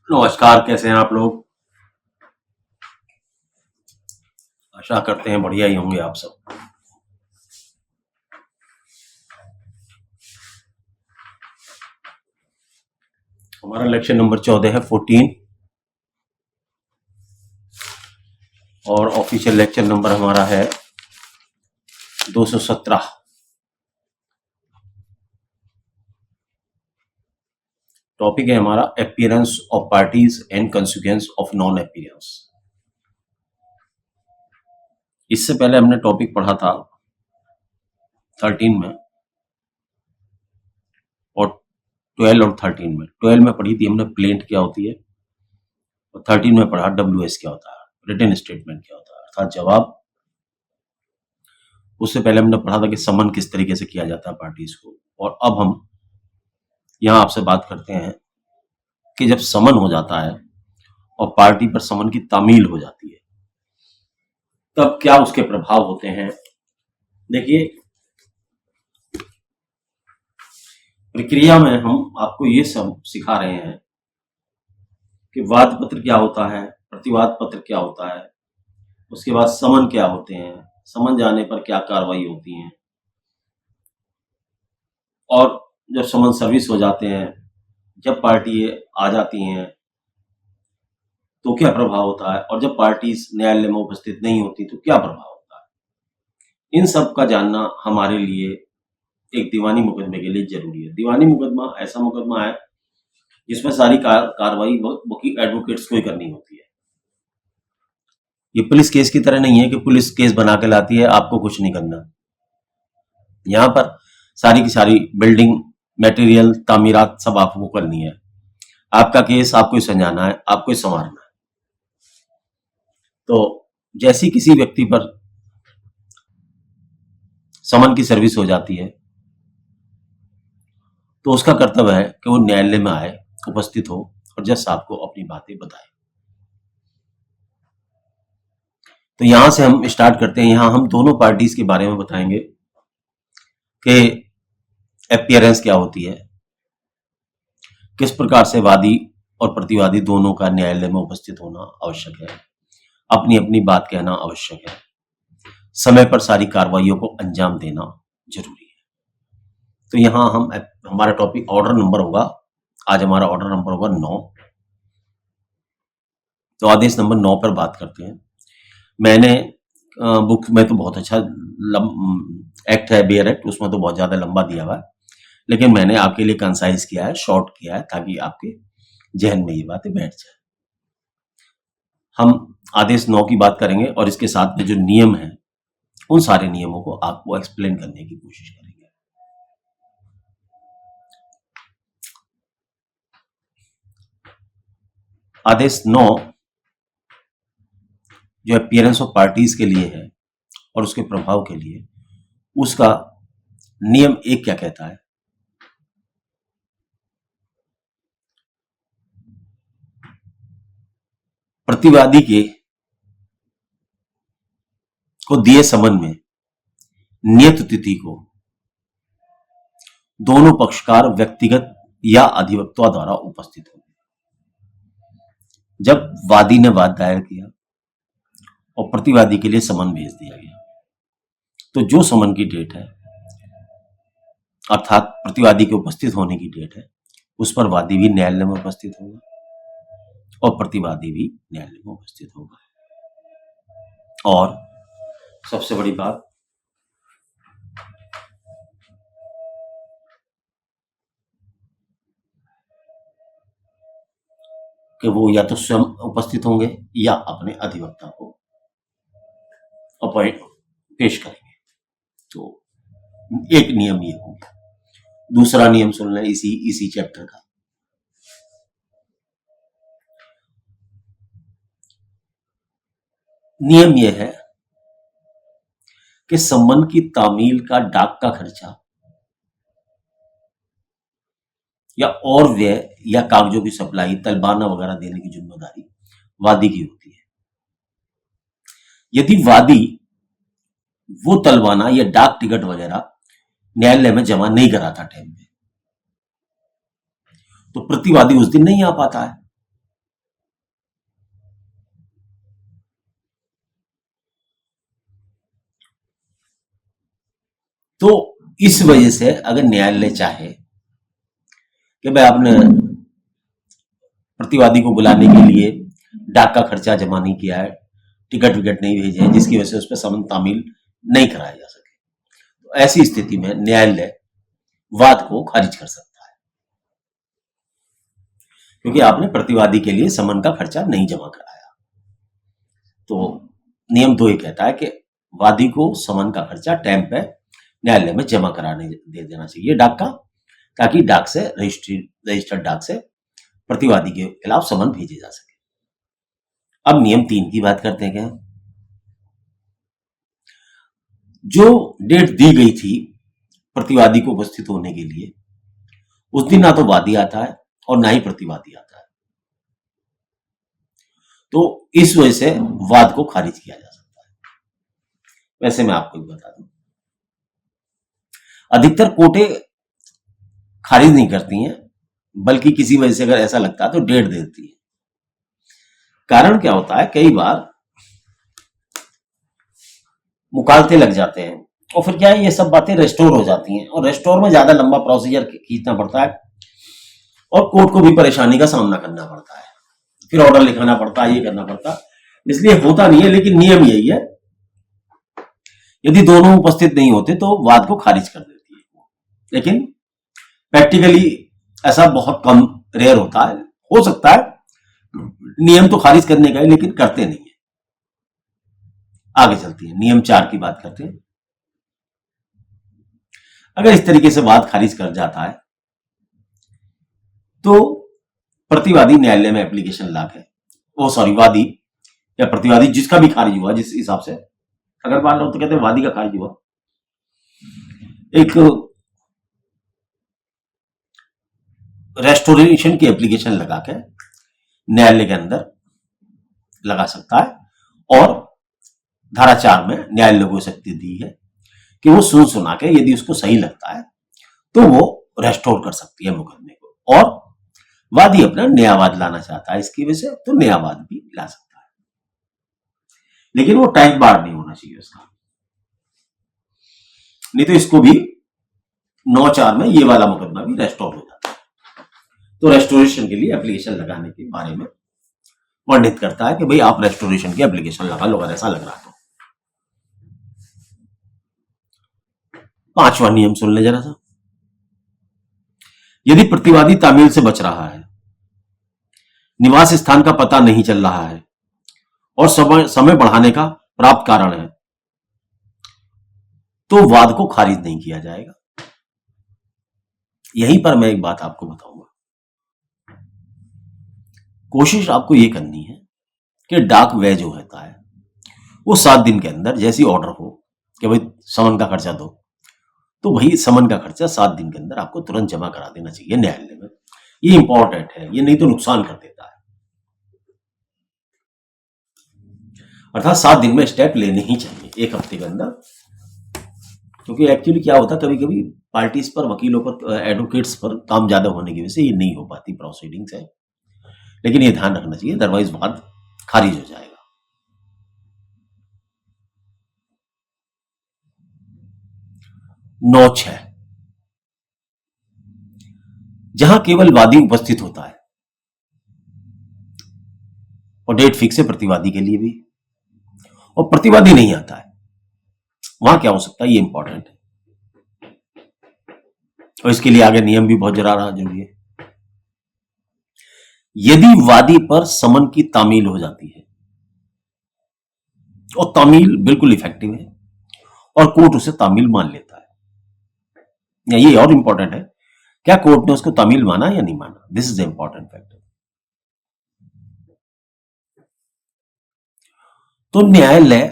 नमस्कार, कैसे हैं आप लोग? आशा करते हैं बढ़िया ही होंगे आप सब। हमारा लेक्चर नंबर 14 है 14 और ऑफिशियल लेक्चर नंबर हमारा है 217। टॉपिक है हमारा appearance of parties and consequence of non appearance. इससे पहले हमने टॉपिक पढ़ा था 13 में और 12 और 13 में। 12 में पढ़ी थी हमने प्लेंट क्या होती है और 13 में पढ़ा WS क्या होता है, रिटन स्टेटमेंट क्या होता है अर्थात जवाब। उससे पहले हमने पढ़ा था कि समन किस तरीके से किया जाता है पार्टीज को, और अब हम यहाँ आपसे बात करते हैं कि जब समन हो जाता है और पार्टी पर समन की तामील हो जाती है तब क्या उसके प्रभाव होते हैं। देखिए, प्रक्रिया में हम आपको ये सब सिखा रहे हैं कि वाद पत्र क्या होता है, प्रतिवाद पत्र क्या होता है, उसके बाद समन क्या होते हैं, समन जाने पर क्या कार्रवाई होती है, और जब समन सर्विस हो जाते हैं, जब पार्टी आ जाती हैं तो क्या प्रभाव होता है, और जब पार्टी न्यायालय में उपस्थित नहीं होती तो क्या प्रभाव होता है। इन सब का जानना हमारे लिए एक दीवानी मुकदमे के लिए जरूरी है। दीवानी मुकदमा ऐसा मुकदमा है जिसमें सारी कार्रवाई वकील एडवोकेट्स को ही करनी होती है। ये पुलिस केस की तरह नहीं है कि पुलिस केस बना के लाती है, आपको कुछ नहीं करना। यहाँ पर सारी की सारी बिल्डिंग मटेरियल तामीरात सब आपको करनी है। आपका केस आपको ही संजाना है, आपको ही संवारना है। तो जैसी किसी व्यक्ति पर समन की सर्विस हो जाती है तो उसका कर्तव्य है कि वो न्यायालय में आए, उपस्थित हो और जज साहब को अपनी बातें बताए। तो यहां से हम स्टार्ट करते हैं। यहां हम दोनों पार्टीज के बारे में बताएंगे कि अपीयरेंस क्या होती है, किस प्रकार से वादी और प्रतिवादी दोनों का न्यायालय में उपस्थित होना आवश्यक है, अपनी अपनी बात कहना आवश्यक है, समय पर सारी कार्रवाइयों को अंजाम देना जरूरी है। तो यहां हमारा टॉपिक ऑर्डर नंबर होगा, आज हमारा ऑर्डर नंबर होगा 9। तो आदेश नंबर 9 पर बात करते हैं। मैंने बुक में तो बहुत अच्छा एक्ट है, बेयर एक्ट, उसमें तो बहुत ज्यादा लंबा दिया हुआ है, लेकिन मैंने आपके लिए कंसाइज किया है, शॉर्ट किया है, ताकि आपके जहन में ये बातें बैठ जाए। हम आदेश 9 की बात करेंगे और इसके साथ में जो नियम है उन सारे नियमों को आपको एक्सप्लेन करने की कोशिश करेंगे। आदेश 9 जो अपीयरेंस ऑफ पार्टीज के लिए है और उसके प्रभाव के लिए, उसका नियम 1 क्या कहता है। प्रतिवादी को दिए समन में नियत तिथि को दोनों पक्षकार व्यक्तिगत या अधिवक्ता द्वारा उपस्थित होंगे। जब वादी ने वाद दायर किया और प्रतिवादी के लिए समन भेज दिया गया, तो जो समन की डेट है अर्थात प्रतिवादी के उपस्थित होने की डेट है, उस पर वादी भी न्यायालय में उपस्थित होगा और प्रतिवादी भी न्यायालय में उपस्थित होगा। और सबसे बड़ी बात, कि वो या तो स्वयं उपस्थित होंगे या अपने अधिवक्ता को अपॉइंट पेश करेंगे। तो एक नियम ये हो गया। दूसरा नियम सुन लें इसी चैप्टर का। नियम यह है कि सम्मन की तामील का डाक का खर्चा या और व्यय या कागजों की सप्लाई, तलबाना वगैरह देने की जिम्मेदारी वादी की होती है। यदि वादी वो तलबाना या डाक टिकट वगैरह न्यायालय में जमा नहीं कराता टाइम पे, तो प्रतिवादी उस दिन नहीं आ पाता है। तो इस वजह से अगर न्यायालय चाहे कि भाई आपने प्रतिवादी को बुलाने के लिए डाक का खर्चा जमा नहीं किया है, टिकट विकट नहीं भेजे हैं, जिसकी वजह से उस पर समन तामील नहीं कराया जा सके, तो ऐसी स्थिति में न्यायालय वाद को खारिज कर सकता है, क्योंकि आपने प्रतिवादी के लिए समन का खर्चा नहीं जमा कराया। तो नियम 2 ये कहता है कि वादी को समन का खर्चा टाइम पे न्यायालय में जमा कराने दे देना चाहिए डाक का, ताकि डाक से रजिस्टर्ड डाक से प्रतिवादी के खिलाफ समन भेजे जा सके। अब नियम 3 की बात करते हैं। क्या जो डेट दी गई थी प्रतिवादी को उपस्थित होने के लिए, उस दिन ना तो वादी आता है और ना ही प्रतिवादी आता है, तो इस वजह से वाद को खारिज किया जा सकता है। वैसे मैं आपको बता दूं, अधिकतर कोर्टें खारिज नहीं करती हैं, बल्कि किसी वजह से अगर ऐसा लगता है तो डेट दे देती है। कारण क्या होता है, कई बार मुकालते लग जाते हैं और फिर क्या है, ये सब बातें रेस्टोर हो जाती हैं, और रेस्टोर में ज्यादा लंबा प्रोसीजर खींचना पड़ता है और कोर्ट को भी परेशानी का सामना करना पड़ता है, फिर ऑर्डर लिखाना पड़ता है, ये करना पड़ता है। इसलिए होता नहीं है, लेकिन नियम यही है, यदि दोनों उपस्थित नहीं होते तो वाद को खारिज कर देती है। लेकिन प्रैक्टिकली ऐसा बहुत कम, रेयर होता है। हो सकता है नियम तो खारिज करने का है, लेकिन करते नहीं है। आगे चलती है, नियम 4 की बात करते हैं। अगर इस तरीके से वाद खारिज कर जाता है तो प्रतिवादी न्यायालय में एप्लीकेशन ला के, वादी या प्रतिवादी जिसका भी खारिज हुआ, जिस हिसाब से, अगर मान लो तो कहते हैं वादी का खारिज हुआ, एक रेस्टोरेशन की एप्लीकेशन लगा के न्यायालय के अंदर लगा सकता है, और धारा 4 में न्यायालय को शक्ति दी है कि वो सुन सुना के यदि उसको सही लगता है तो वो रेस्टोर कर सकती है मुकदमे को, और वादी अपना नया वाद लाना चाहता है इसकी वजह से तो नया वाद भी ला सकता है, लेकिन वो टाइम बार नहीं होना चाहिए उसका। नहीं तो इसको भी 9(4) में ये वाला मुकदमा भी रेस्टोर हो जाता है। तो रेस्टोरेशन के लिए एप्लीकेशन लगाने के बारे में वर्णित करता है कि भाई आप रेस्टोरेशन की एप्लीकेशन लगा लो अगर ऐसा लग रहा तो। 5वां नियम सुन ले जरा सा। यदि प्रतिवादी तामील से बच रहा है, निवास स्थान का पता नहीं चल रहा है और समय बढ़ाने का प्राप्त कारण है, तो वाद को खारिज नहीं किया जाएगा। यहीं पर मैं एक बात आपको बताऊंगा। कोशिश आपको यह करनी है कि डाक व्यय जो होता है वो 7 दिन के अंदर, जैसी ऑर्डर हो कि भाई समन का खर्चा दो, तो वही समन का खर्चा 7 दिन के अंदर आपको तुरंत जमा करा देना चाहिए न्यायालय में। ये इंपॉर्टेंट है, ये नहीं तो नुकसान कर देता है। अर्थात 7 दिन में स्टेप लेने ही चाहिए, 1 हफ्ते के अंदर, क्योंकि एक्चुअली क्या होता है, कभी कभी पार्टीज पर, वकीलों पर, एडवोकेट्स पर काम ज्यादा होने की वजह से ये नहीं हो पाती प्रोसीडिंग्स है। लेकिन ये ध्यान रखना चाहिए, अदरवाइज वाद खारिज हो जाएगा। नौ 6, जहां केवल वादी उपस्थित होता है और डेट फिक्स है प्रतिवादी के लिए भी, और प्रतिवादी नहीं आता है, वहां क्या हो सकता है, ये इंपॉर्टेंट है, और इसके लिए आगे नियम भी बहुत जरूरी है। यदि वादी पर समन की तामील हो जाती है, और तामील बिल्कुल इफेक्टिव है और कोर्ट उसे तामील मान लेता है, या ये और इंपॉर्टेंट है, क्या कोर्ट ने उसको तामील माना या नहीं माना, this is the important factor. तो न्यायालय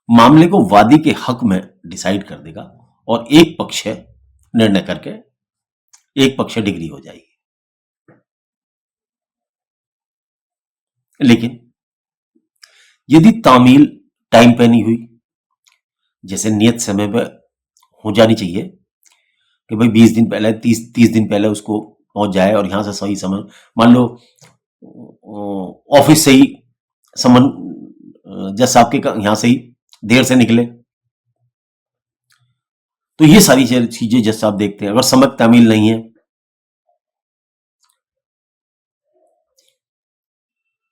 मामले को वादी के हक में डिसाइड कर देगा, और एक पक्ष निर्णय करके एक पक्ष डिग्री हो जाएगी। लेकिन यदि तामील टाइम पे नहीं हुई, जैसे नियत समय पे हो जानी चाहिए कि भाई 20 दिन पहले, 30 दिन पहले उसको पहुंच जाए, और यहां से सही समय, मान लो ऑफिस से ही समन, जज साहब के यहां से ही देर से निकले। तो ये सारी चीजें जैसे आप देखते हैं, अगर सम्यक तामील नहीं है,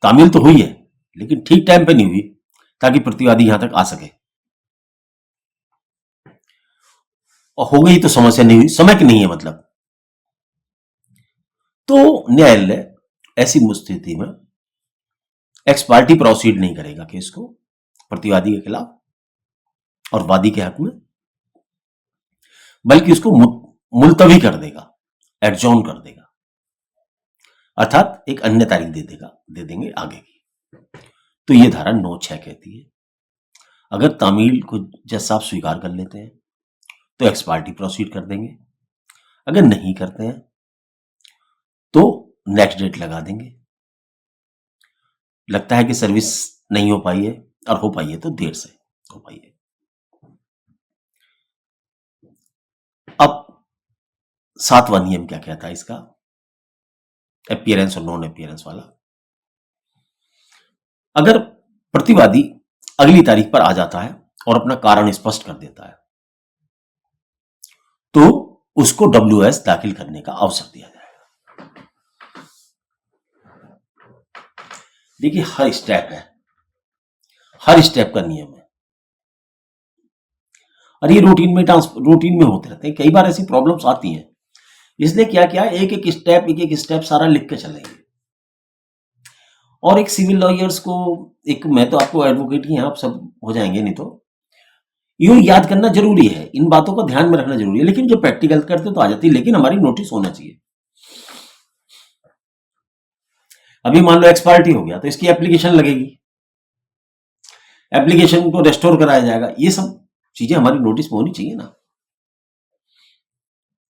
तामील तो हुई है लेकिन ठीक टाइम पे नहीं हुई ताकि प्रतिवादी यहां तक आ सके, और हो गई तो समस्या नहीं हुई, समय नहीं है मतलब। तो न्यायालय ऐसी स्थिति में एक्स पार्टी प्रोसीड नहीं करेगा केस को प्रतिवादी के खिलाफ और वादी के हक में, बल्कि उसको मुलतवी कर देगा, एडजॉर्न कर देगा, अर्थात एक अन्य तारीख दे देंगे आगे की। तो ये धारा 9(6) कहती है अगर तामील को जज साहब स्वीकार कर लेते हैं तो एक्स पार्टी प्रोसीड कर देंगे, अगर नहीं करते हैं तो नेक्स्ट डेट लगा देंगे। लगता है कि सर्विस नहीं हो पाई है, और हो पाई है तो देर से हो पाई है। अब 7वां नियम क्या कहता है इसका, अपीयरेंस और नॉन अपीयरेंस वाला। अगर प्रतिवादी अगली तारीख पर आ जाता है और अपना कारण स्पष्ट कर देता है तो उसको WS दाखिल करने का अवसर दिया जाएगा। देखिए हर स्टेप है, हर स्टेप का नियम है, और ये रूटीन में होते रहते हैं। कई बार ऐसी प्रॉब्लम्स आती हैं, इसलिए क्या क्या एक एक स्टेप सारा लिख के चलेंगे। और एक सिविल लॉयर्स को, एक मैं तो आपको एडवोकेट ही हैं, आप सब हो जाएंगे, नहीं तो यूं याद करना जरूरी है, इन बातों को ध्यान में रखना जरूरी है, लेकिन जब प्रैक्टिकल करते तो आ जाती है, लेकिन हमारी नोटिस होना चाहिए। अभी मान लो एक्सपायर्टी हो गया तो इसकी एप्लीकेशन लगेगी, एप्लीकेशन को रेस्टोर कराया जाएगा, ये सब चीजें हमारी नोटिस में होनी चाहिए ना।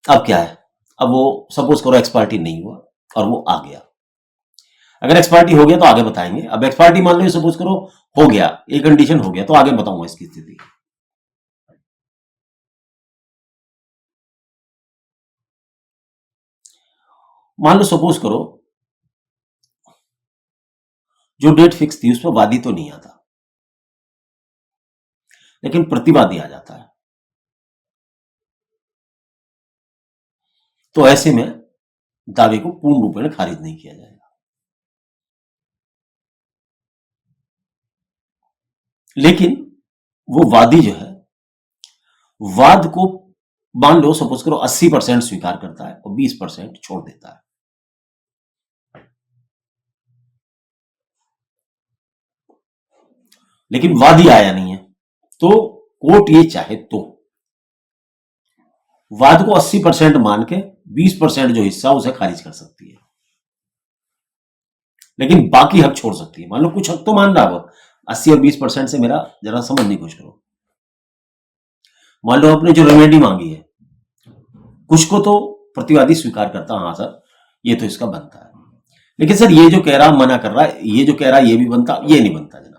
अब क्या है, अब वो सपोज करो एक्सपायर्टी नहीं हुआ और वो आ गया, अगर एक्सपायर्टी हो गया तो आगे बताएंगे। अब एक्सपायर्टी मान लो सपोज करो हो गया, एक कंडीशन हो गया, तो आगे बताऊंगा इसकी स्थिति। मान लो सपोज करो जो डेट फिक्स थी उस पर वादी तो नहीं आता, लेकिन प्रतिवादी आ जाता है, तो ऐसे में दावे को पूर्ण रूप में खारिज नहीं किया जाएगा। लेकिन वो वादी जो है, वाद को मान लो सपोज करो 80% स्वीकार करता है और 20% छोड़ देता है, लेकिन वादी आया नहीं है, तो कोर्ट ये चाहे तो वाद को 80% मान के 20% जो हिस्सा उसे खारिज कर सकती है, लेकिन बाकी हक छोड़ सकती है। मान लो कुछ हक तो मान रहा हो, 80 और 20% से मेरा जरा समझने की कोशिश करो। मान लो आपने जो रेमेडी मांगी है, कुछ को तो प्रतिवादी स्वीकार करता, हाँ सर ये तो इसका बनता है, लेकिन सर ये जो कह रहा मना कर रहा है, ये जो कह रहा है ये भी बनता, ये नहीं बनता जनाब।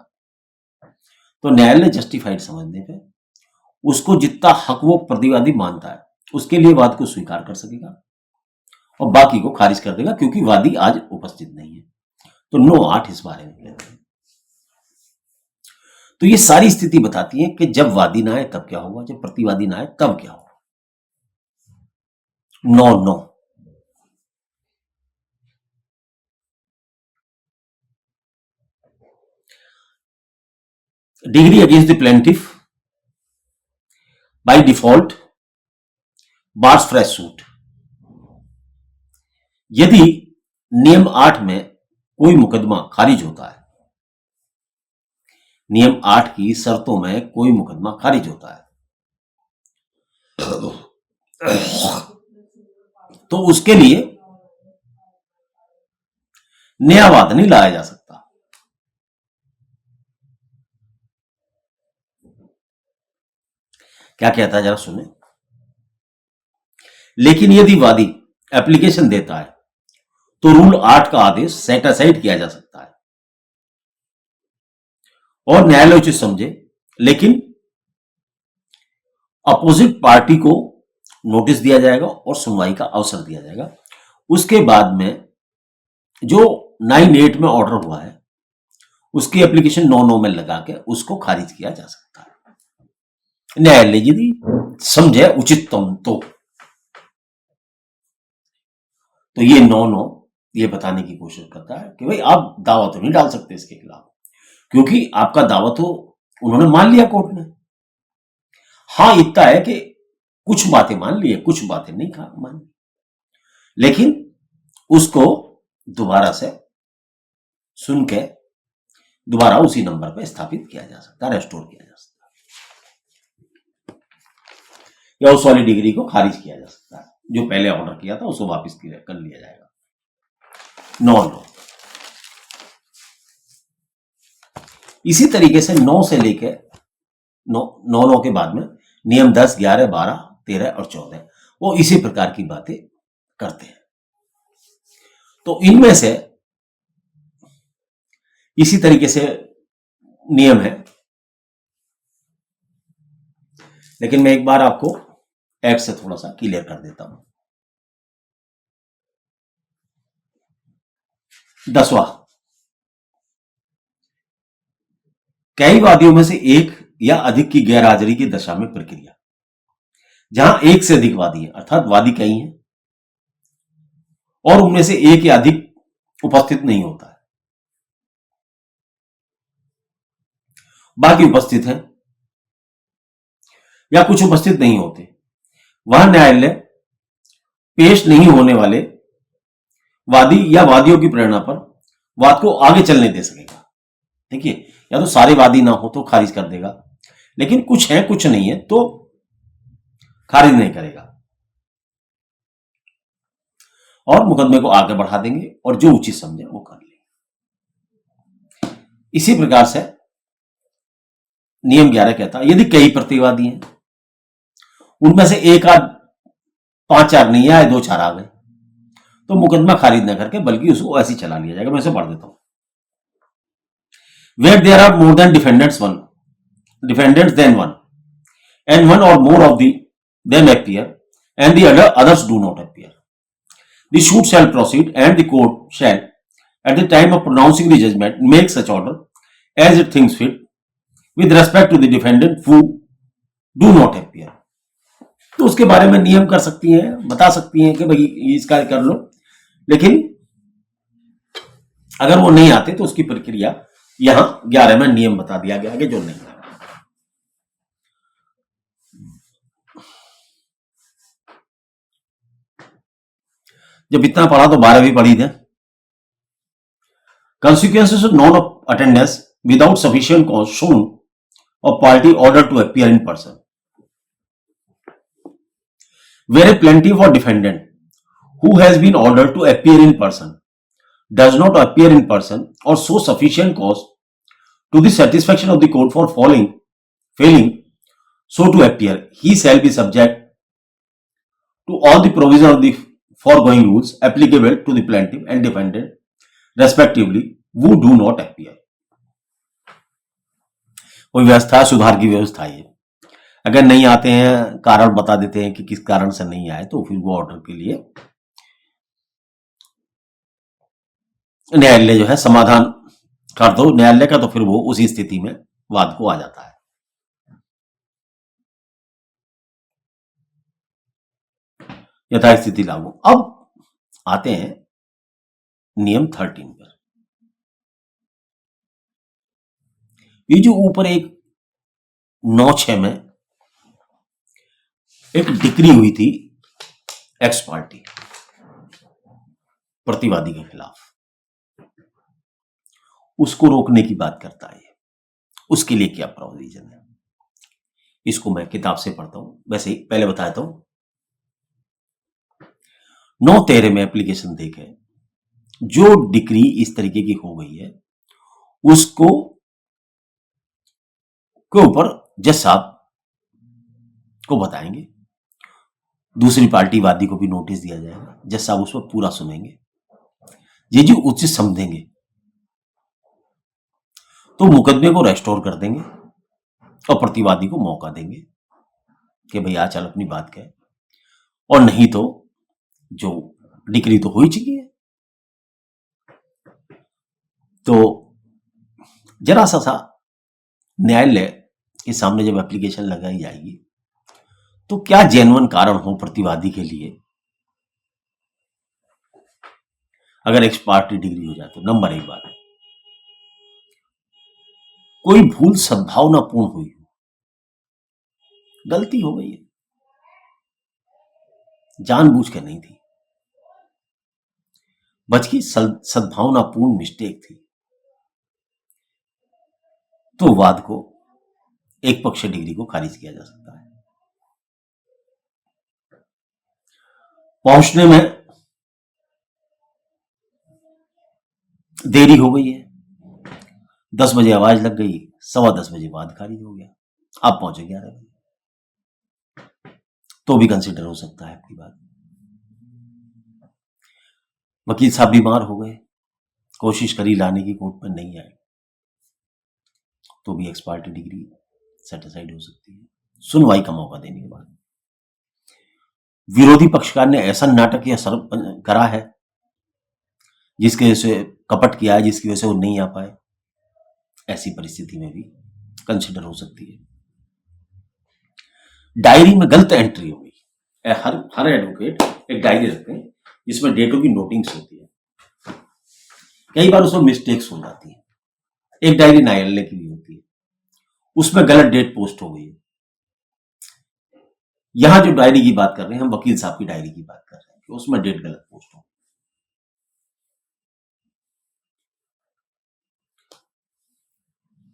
तो न्यायालय जस्टिफाइड समझने पे उसको जितना हक वो प्रतिवादी मानता है उसके लिए वाद को स्वीकार कर सकेगा और बाकी को खारिज कर देगा, क्योंकि वादी आज उपस्थित नहीं है। तो 9(8) इस बारे में कहते हैं। तो ये सारी स्थिति बताती है कि जब वादी ना आए तब क्या होगा, जब प्रतिवादी ना आए तब क्या होगा। 9(9) degree against the plaintiff by default bars fresh suit. यदि नियम 8 में कोई मुकदमा खारिज होता है, नियम 8 की शर्तों में कोई मुकदमा खारिज होता है, तो उसके लिए नया वाद नहीं लाया जा सकता। क्या कहता है जरा सुने। लेकिन यदि वादी एप्लीकेशन देता है तो रूल 8 का आदेश सेट असाइड किया जा सकता है और न्यायालय उचित समझे, लेकिन अपोजिट पार्टी को नोटिस दिया जाएगा और सुनवाई का अवसर दिया जाएगा। उसके बाद में जो 9(8) में ऑर्डर हुआ है उसकी एप्लीकेशन 9(9) में लगा के उसको खारिज किया जा सकता है। न्यायालय यदि समझे उचितम तो ये नो ये बताने की कोशिश करता है कि भाई आप दावा तो नहीं डाल सकते इसके खिलाफ, क्योंकि आपका दावा तो उन्होंने मान लिया कोर्ट ने। हाँ, इतना है कि कुछ बातें मान ली है, कुछ बातें नहीं मान ली, लेकिन उसको दोबारा से सुन के दोबारा उसी नंबर पे स्थापित किया जा सकता है, रेस्टोर किया जा सकता है, या उस वाली डिग्री को खारिज किया जा सकता है जो पहले ऑर्डर किया था, उसको वापस कर लिया जाएगा। नो इसी तरीके से 9 से लेके 9 के बाद में नियम 10, 11, 12, 13 और 14 वो इसी प्रकार की बातें करते हैं। तो इनमें से इसी तरीके से नियम है, लेकिन मैं एक बार आपको एक्ट से थोड़ा सा क्लियर कर देता हूं। 10वां, कई वादियों में से एक या अधिक की गैर हाजिरी की दशा में प्रक्रिया, जहां एक से अधिक वादी है, अर्थात वादी कई हैं और उनमें से एक या अधिक उपस्थित नहीं होता है, बाकी उपस्थित हैं या कुछ उपस्थित नहीं होते, वह न्यायालय पेश नहीं होने वाले वादी या वादियों की प्रेरणा पर वाद को आगे चलने दे सकेगा। देखिए, या तो सारे वादी ना हो तो खारिज कर देगा, लेकिन कुछ है कुछ नहीं है तो खारिज नहीं करेगा, और मुकदमे को आगे बढ़ा देंगे और जो उचित समझे वो कर लेंगे। इसी प्रकार से नियम 11 कहता है यदि कई प्रतिवादी हैं, उनमें से एक आध 5-4 नहीं आए, 2-4 आ गए, तो मुकदमा खारिज न करके बल्कि उसको ऐसे चला लिया जाएगा। मैं इसे पढ़ देता हूं। Where there are more than defendants than one, and one or more of them appear, and the others do not appear, the suit shall proceed, and the court shall, at the time of pronouncing the judgment, make such order as it thinks fit, with respect to the defendant who do not appear. तो उसके बारे में नियम कर सकती हैं, बता सकती हैं कि भाई इसका कर लो, लेकिन अगर वो नहीं आते तो उसकी प्रक्रिया यहां 11 में नियम बता दिया गया कि जो नहीं है। जब इतना पढ़ा तो 12 भी पढ़ी थे। Consequences of non-attendance without sufficient cause shown of party order to appear in person. Where a plaintiff or defendant who has been ordered to appear in person does not appear in person or show sufficient cause to the satisfaction of the court for failing so to appear, he shall be subject to all the provisions of the foregoing rules applicable to the plaintiff and defendant respectively who do not appear. कोई व्यवस्था, सुधार की व्यवस्था है। अगर नहीं आते हैं, कारण बता देते हैं कि किस कारण से नहीं आए, तो फिर वो ऑर्डर के लिए न्यायालय जो है समाधान कर दो न्यायालय का, तो फिर वो उसी स्थिति में वाद को आ जाता है। यथास्थिति लागू। अब आते हैं नियम 13 पर। ये जो ऊपर एक 9/6 में एक डिक्री हुई थी एक्स पार्टी प्रतिवादी के खिलाफ, उसको रोकने की बात करता है। उसके लिए क्या प्रोविजन है, इसको मैं किताब से पढ़ता हूं। वैसे ही पहले बताता हूं। 9/13 में एप्लीकेशन देखे, जो डिक्री इस तरीके की हो गई है उसको के ऊपर जज साहब को बताएंगे, दूसरी पार्टी वादी को भी नोटिस दिया जाएगा, जज साहब उस पर पूरा सुनेंगे, ये जो उचित समझेंगे तो मुकदमे को रेस्टोर कर देंगे और प्रतिवादी को मौका देंगे कि भैया चल अपनी बात कह, और नहीं तो जो डिक्री तो हो ही चुकी है। तो जरा सा न्यायालय के सामने जब एप्लीकेशन लगाई जाएगी तो क्या जेन्युइन कारण हो प्रतिवादी के लिए अगर एक्स पार्टी डिग्री हो जाए तो। नंबर एक बात है, कोई भूल सद्भावनापूर्ण हुई हो, गलती हो गई है, जानबूझ के नहीं थी, बल्कि सद्भावनापूर्ण मिस्टेक थी, तो वाद को एक पक्ष डिग्री को खारिज किया जा सकता है। पहुंचने में देरी हो गई है, 10 बजे आवाज लग गई, 10:15 बजे वाद खारिज हो गया, आप पहुंचे 11 बजे, तो भी कंसिडर हो सकता है आपकी बात। वकील साहब बीमार हो गए, कोशिश करी लाने की, कोर्ट में नहीं आए, तो भी एक्स पार्टी डिग्री सेटिसाइड हो सकती है सुनवाई का मौका देने के बाद। विरोधी पक्षकार ने ऐसा नाटक या सर्व करा है जिसकी वजह से कपट किया है, जिसकी वजह से वो नहीं आ पाए, ऐसी परिस्थिति में भी कंसिडर हो सकती है। डायरी में गलत एंट्री हो गई, हर एडवोकेट एक डायरी रखते हैं जिसमें डेटों की नोटिंग्स होती है, कई बार उसमें मिस्टेक्स हो जाती है। एक डायरी न्यायालय की भी होती है, उसमें गलत डेट पोस्ट हो गई है। यहां जो डायरी की बात कर रहे हैं, हम वकील साहब की डायरी की बात कर रहे हैं कि उसमें डेट गलत पोस्ट हो।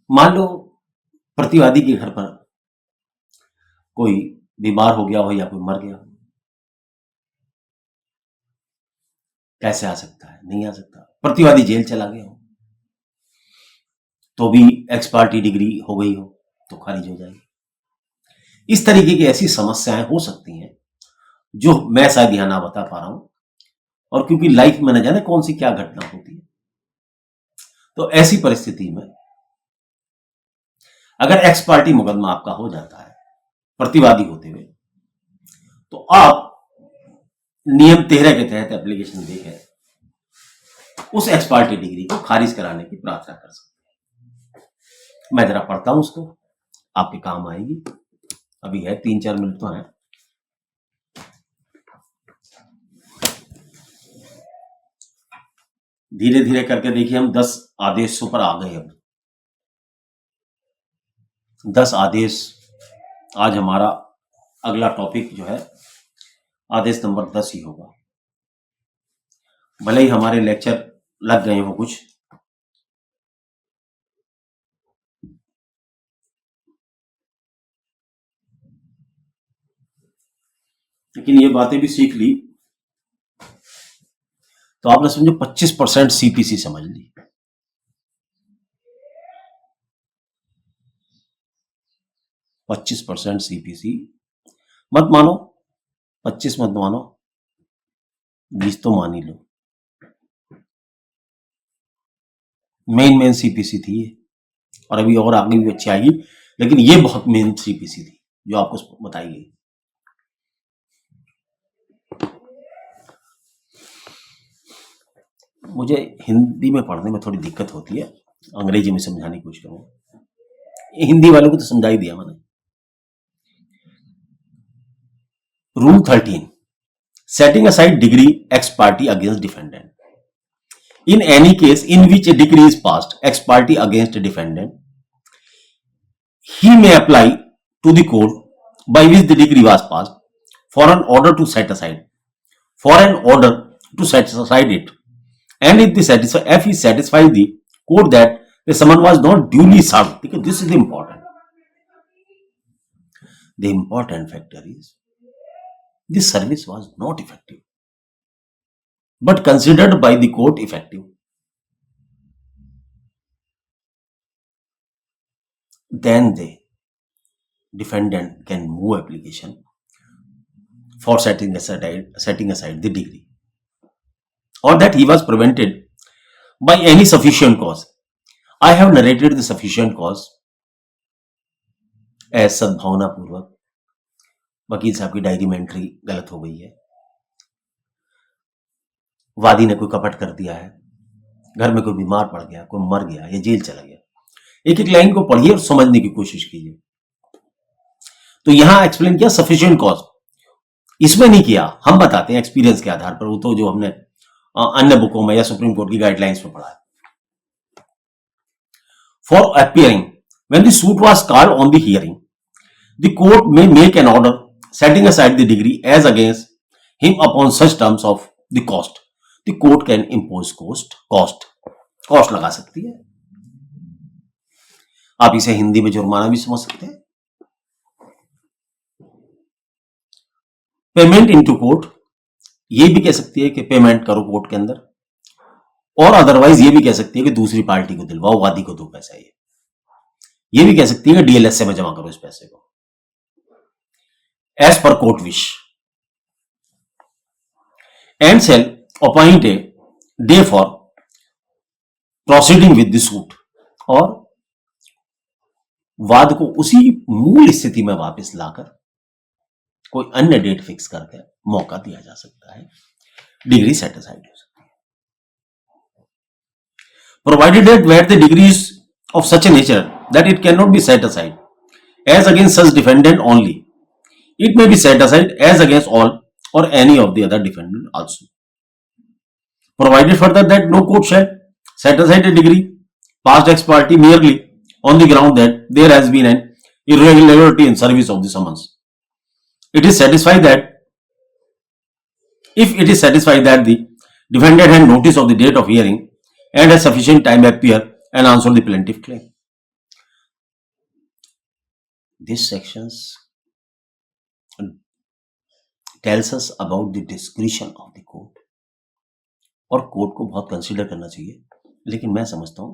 मान लो प्रतिवादी के घर पर कोई बीमार हो गया हो या कोई मर गया हो, कैसे आ सकता है? नहीं आ सकता। प्रतिवादी जेल चला गया हो तो भी एक्स पार्टी डिग्री हो गई हो तो खारिज हो जाएगी। इस तरीके की ऐसी समस्याएं हो सकती हैं जो मैं शायद यहां ना बता पा रहा हूं, और क्योंकि लाइफ में न जाने कौन सी क्या घटना होती है, तो ऐसी परिस्थिति में अगर एक्स पार्टी मुकदमा आपका हो जाता है प्रतिवादी होते हुए, तो आप नियम 13 के तहत एप्लीकेशन देकर उस एक्स पार्टी डिग्री को खारिज कराने की प्रार्थना कर सकते हैं। मैं जरा पढ़ता हूं उसको, आपके काम आएगी। अभी है 3-4 मिनट तो है। धीरे धीरे करके देखिए, हम 10 आदेशों पर आ गए। अब 10 आदेश, आज हमारा अगला टॉपिक जो है आदेश नंबर 10 ही होगा। भले ही हमारे लेक्चर लग गए हो कुछ, लेकिन ये बातें भी सीख ली तो आपने समझो 25% सीपीसी समझ ली। %25 सीपीसी मत मानो, 25 मत मानो, 20 तो मान ही लो। मेन सीपीसी थी ये, और अभी और आगे भी अच्छी आएगी, लेकिन ये बहुत मेन सीपीसी थी जो आपको बताई गई। मुझे हिंदी में पढ़ने में थोड़ी दिक्कत होती है, अंग्रेजी में समझाने की कोशिश करूंगा। हिंदी वालों को तो समझा ही दिया मैंने। Rule 13, setting aside degree ex parte against defendant. In any case in which a decree is passed ex parte against a defendant, he may apply to the court by which the decree was passed for an order to set aside, it, and if he satisfies the court that the summons was not duly served, because this is important. The important factor is this service was not effective, but considered by the court effective. Then the defendant can move application for setting aside the degree, or that he was prevented by any sufficient cause. I have narrated the sufficient cause as सद्भावना पूर्वक। वकील साहब की diary में entry गलत हो गई है, वादी ने कोई कपट कर दिया है, घर में कोई बीमार पड़ गया, कोई मर गया या जेल चला गया। एक एक लाइन को पढ़िए और समझने की कोशिश कीजिए। तो यहां एक्सप्लेन किया सफिशिएंट कॉज, इसमें नहीं किया, हम बताते हैं एक्सपीरियंस के आधार पर, वो तो जो हमने अन्य बुकों में या सुप्रीम कोर्ट की गाइडलाइंस में पढ़ा है। For appearing, when the suit was called on the hearing, the court may make an order setting aside the degree as against him upon such terms of the cost. The court can impose cost लगा सकती है। आप इसे हिंदी में जुर्माना भी समझ सकते हैं। पेमेंट इनटू कोर्ट, ये भी कह सकती है कि पेमेंट करो कोर्ट के अंदर, और अदरवाइज ये भी कह सकती है कि दूसरी पार्टी को दिलवाओ, वादी को दो पैसा, ये भी कह सकती है कि डीएलएसए में जमा करो इस पैसे को, as per court wish, and shall appoint a day for proceeding with the suit, और वाद को उसी मूल स्थिति में वापस लाकर कोई अन्य डेट फिक्स करके मौका दिया जा सकता है, डिग्री सेट असाइड हो सकती है, provided that where the degree is of such a nature that it can not be set aside as against such defendant only, it may be set aside as against all और any of the other defendant also, provided further that no court shall set aside a degree passed ex parte merely on the ground that there has been an irregularity in service of the summons. It is satisfied that if it is satisfied that the defendant had notice of the date of hearing and has sufficient time to appear and answer the plaintiff claim. This section tells us about the discretion of the court, और court को बहुत consider करना चाहिए, लेकिन मैं समझता हूं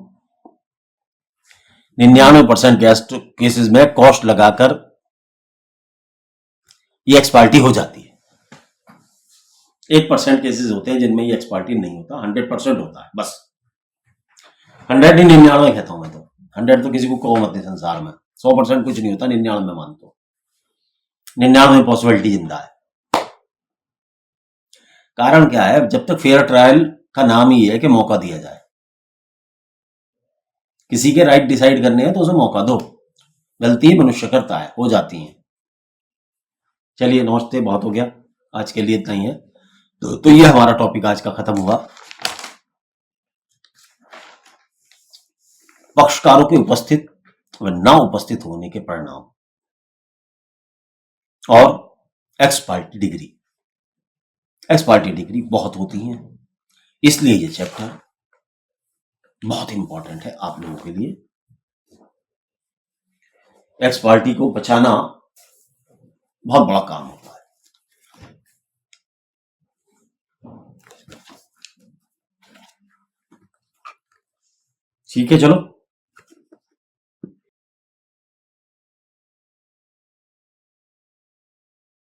99% cases में कॉस्ट लगाकर ये एक्स पार्टी हो जाती है। 1% केसेस होते हैं जिनमें ये एक्स पार्टी नहीं होता, 100% होता है बस। 100 नहीं, 99 कहता हूं मैं तो। 100 तो किसी को कहो मत संसार में, 100% कुछ नहीं होता, 99 मानता हूं। 99 में पॉसिबिलिटी जिंदा है। कारण क्या है, जब तक फेयर ट्रायल का नाम ही है कि मौका दिया जाए, किसी के राइट डिसाइड करने हैं तो उसे मौका दो। गलती मनुष्य करता है, हो जाती हैं। चलिए नमस्ते, बहुत हो गया आज के लिए, इतना ही है। तो ये हमारा टॉपिक आज का खत्म हुआ। पक्षकारों के उपस्थित व ना उपस्थित होने के परिणाम और x party degree. X party degree बहुत होती हैं, इसलिए ये चैप्टर बहुत इंपॉर्टेंट है आप लोगों के लिए। एक्स पार्टी को बचाना बहुत बड़ा काम होता है। ठीक है, चलो।